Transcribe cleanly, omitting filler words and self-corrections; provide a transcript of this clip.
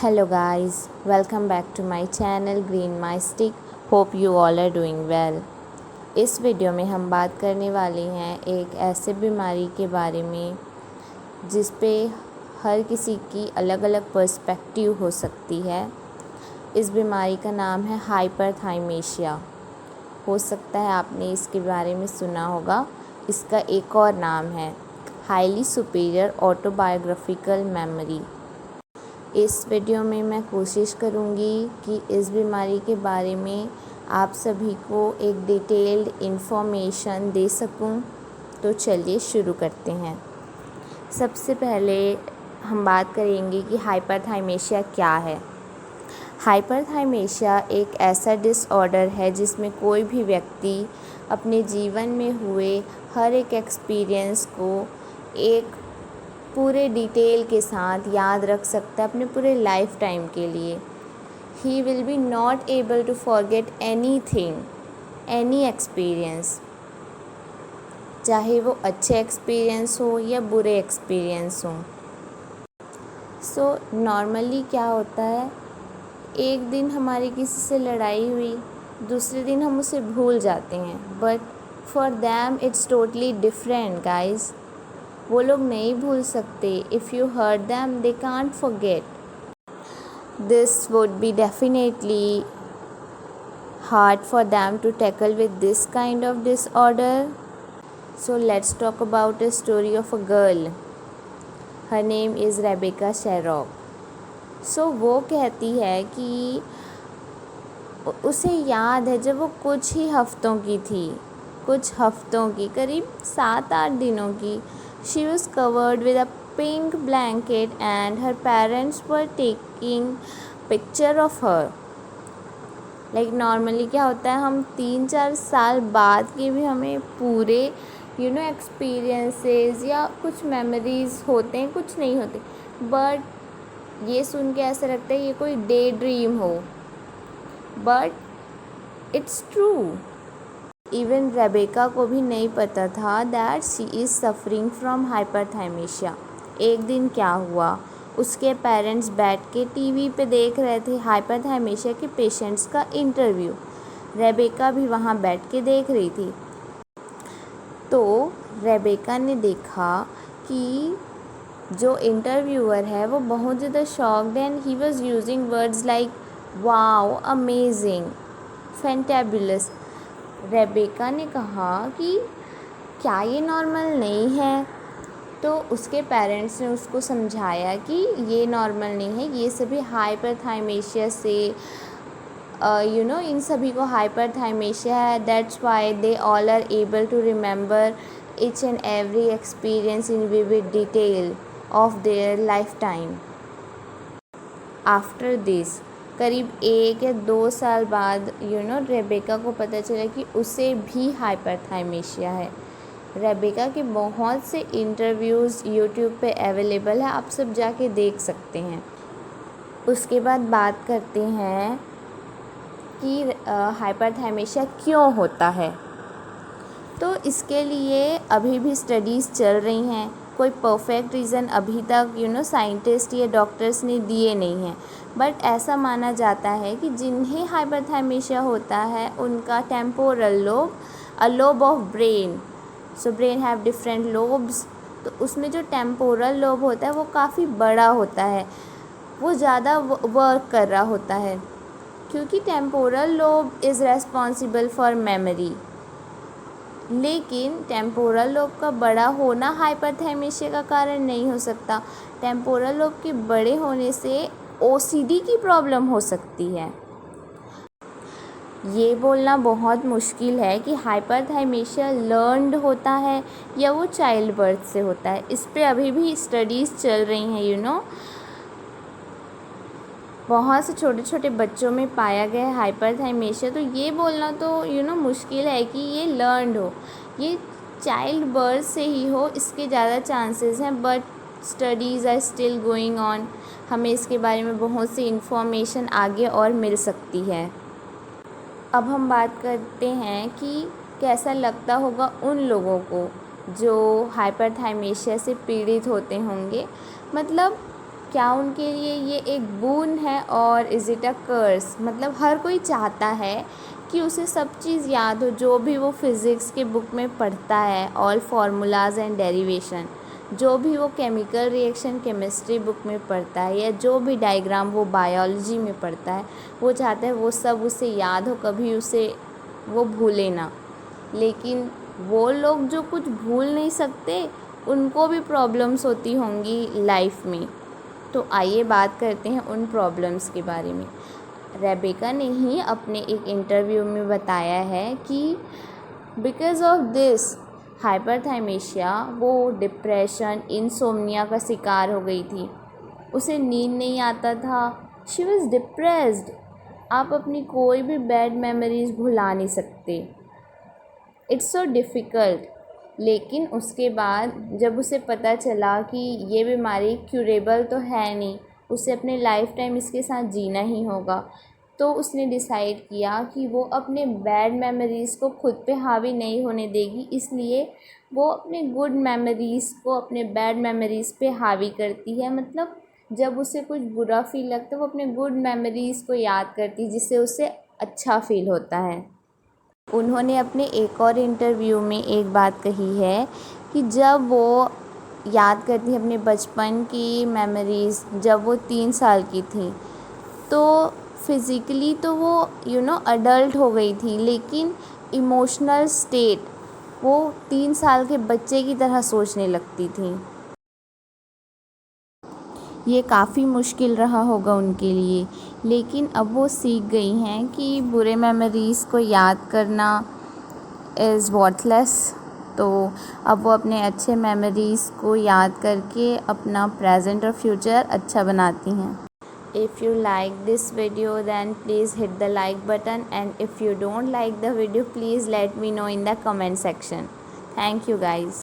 Hello guys, welcome back to my channel Green My Stick. Hope you all are doing well. इस video में हम बात करने वाले हैं एक ऐसे बीमारी के बारे में जिस पे हर किसी की अलग अलग पर्सपेक्टिव हो सकती है। इस बीमारी का नाम है हाइपरथाइमेशिया। हो सकता है आपने इसके बारे में सुना होगा। इसका एक और नाम है हाईली सुपीरियर ऑटोबायोग्राफिकल मेमोरी। इस वीडियो में मैं कोशिश करूँगी कि इस बीमारी के बारे में आप सभी को एक डिटेल्ड इन्फॉर्मेशन दे सकूं। तो चलिए शुरू करते हैं। सबसे पहले हम बात करेंगे कि हाइपरथाइमेशिया क्या है। हाइपरथाइमेशिया एक ऐसा डिसऑर्डर है जिसमें कोई भी व्यक्ति अपने जीवन में हुए हर एक एक्सपीरियंस को एक पूरे डिटेल के साथ याद रख सकता है अपने पूरे लाइफ टाइम के लिए। He will be not able to forget anything, any experience, चाहे वो अच्छे एक्सपीरियंस हो या बुरे एक्सपीरियंस हो। सो नॉर्मली क्या होता है, एक दिन हमारी किसी से लड़ाई हुई, दूसरे दिन हम उसे भूल जाते हैं, but for them it's totally different guys. वो लोग नहीं भूल सकते। If you hurt them they can't forget. This would be definitely hard for them to tackle with this kind of disorder. So let's talk about a story of a girl. Her name is Rebecca Sherock. So वो कहती है कि उसे याद है जब वो कुछ ही हफ्तों की थी, कुछ हफ्तों की, करीब 7-8 दिनों की। She was covered with a pink blanket and her parents were taking picture of her. Like normally क्या होता है, हम 3-4 साल बाद के भी हमें पूरे एक्सपीरियंसेस या कुछ मेमोरीज होते हैं, कुछ नहीं होते, बट ये सुन के ऐसा लगता है ये कोई डे ड्रीम हो, but it's true. Even Rebecca को भी नहीं पता था that she is suffering from hyperthymesia. एक दिन क्या हुआ, उसके पेरेंट्स बैठ के टीवी पे देख रहे थे हाइपरथाइमेशिया के पेशेंट्स का इंटरव्यू। रेबेका भी वहाँ बैठ के देख रही थी। तो रेबेका ने देखा कि जो इंटरव्यूअर है वो बहुत ज़्यादा shocked and he was using words like wow, amazing, fantabulous. Rebecca ने कहा कि क्या ये नॉर्मल नहीं है? तो उसके पेरेंट्स ने उसको समझाया कि ये नॉर्मल नहीं है, ये सभी हाइपरथाइमेशिया से इन सभी को हाइपरथाइमेशिया है। That's why they all are able to remember each and every experience in vivid detail of their lifetime. After this करीब 1 या 2 साल बाद रेबेका को पता चला कि उसे भी हाइपरथाइमेशिया है। रेबेका के बहुत से इंटरव्यूज़ यूट्यूब पे अवेलेबल है, आप सब जाके देख सकते हैं। उसके बाद बात करते हैं कि हाइपरथाइमेशिया क्यों होता है। तो इसके लिए अभी भी स्टडीज़ चल रही हैं। कोई परफेक्ट रीज़न अभी तक साइंटिस्ट या डॉक्टर्स ने दिए नहीं हैं, बट ऐसा माना जाता है कि जिन्हें हाइपरथाइमेशिया होता है उनका temporal lobe, a lobe of brain, so brain have different lobes, तो उसमें जो टेम्पोरल लोब होता है वो काफ़ी बड़ा होता है, वो ज़्यादा वर्क कर रहा होता है, क्योंकि temporal lobe is responsible for memory. लेकिन टेम्पोरल लोब का बड़ा होना हाइपरथाइमेशिया का कारण नहीं हो सकता। टेम्पोरल लोब के बड़े होने से ओसीडी की प्रॉब्लम हो सकती है। ये बोलना बहुत मुश्किल है कि हाइपरथाइमेशिया लर्नड होता है या वो चाइल्ड बर्थ से होता है। इस पे अभी भी स्टडीज़ चल रही हैं। बहुत से छोटे छोटे बच्चों में पाया गया है हाइपरथाइमेशिया। तो ये बोलना तो मुश्किल है कि ये लर्नड हो, ये चाइल्ड बर्थ से ही हो, इसके ज़्यादा चांसेस हैं, but studies are still going on. हमें इसके बारे में बहुत सी इन्फॉर्मेशन आगे और मिल सकती है। अब हम बात करते हैं कि कैसा लगता होगा उन लोगों को जो हाइपरथाइमेशिया से पीड़ित होते होंगे। मतलब क्या उनके लिए ये एक बोन है और इज़ इट अ कर्स? मतलब हर कोई चाहता है कि उसे सब चीज़ याद हो, जो भी वो फिज़िक्स के बुक में पढ़ता है, ऑल फार्मूलाज एंड डेरिवेशन, जो भी वो केमिकल रिएक्शन केमिस्ट्री बुक में पढ़ता है, या जो भी डायग्राम वो बायोलॉजी में पढ़ता है, वो चाहता है वो सब उसे याद हो, कभी उसे वो भूले ना। लेकिन वो लोग जो कुछ भूल नहीं सकते, उनको भी प्रॉब्लम्स होती होंगी लाइफ में। तो आइए बात करते हैं उन प्रॉब्लम्स के बारे में। रेबेका ने ही अपने एक इंटरव्यू में बताया है कि बिकॉज़ ऑफ दिस हाइपरथायमेशिया वो डिप्रेशन, इनसोम्निया का शिकार हो गई थी। उसे नींद नहीं आता था, शी वॉज डिप्रेस्ड। आप अपनी कोई भी बैड मेमोरीज भुला नहीं सकते, इट्स सो डिफ़िकल्ट। लेकिन उसके बाद जब उसे पता चला कि ये बीमारी क्यूरेबल तो है नहीं, उसे अपने लाइफ टाइम इसके साथ जीना ही होगा, तो उसने डिसाइड किया कि वो अपने बैड मेमोरीज़ को खुद पे हावी नहीं होने देगी। इसलिए वो अपने गुड मेमोरीज़ को अपने बैड मेमोरीज़ पे हावी करती है। मतलब जब उसे कुछ बुरा फील लगता है, वो अपने गुड मेमोरीज़ को याद करती है, जिससे उसे अच्छा फील होता है। उन्होंने अपने एक और इंटरव्यू में एक बात कही है कि जब वो याद करती है अपने बचपन की मेमोरीज़, जब वो 3 साल की थी, तो फिज़िकली तो वो अडल्ट हो गई थी, लेकिन इमोशनल स्टेट वो 3 साल के बच्चे की तरह सोचने लगती थी। ये काफ़ी मुश्किल रहा होगा उनके लिए, लेकिन अब वो सीख गई हैं कि बुरे मेमोरीज़ को याद करना इज़ वर्थलेस। तो अब वो अपने अच्छे मेमोरीज़ को याद करके अपना प्रेजेंट और फ्यूचर अच्छा बनाती हैं। If you like this video, then please hit the like button, and if you don't like the video, please let me know in the comment section. Thank you guys.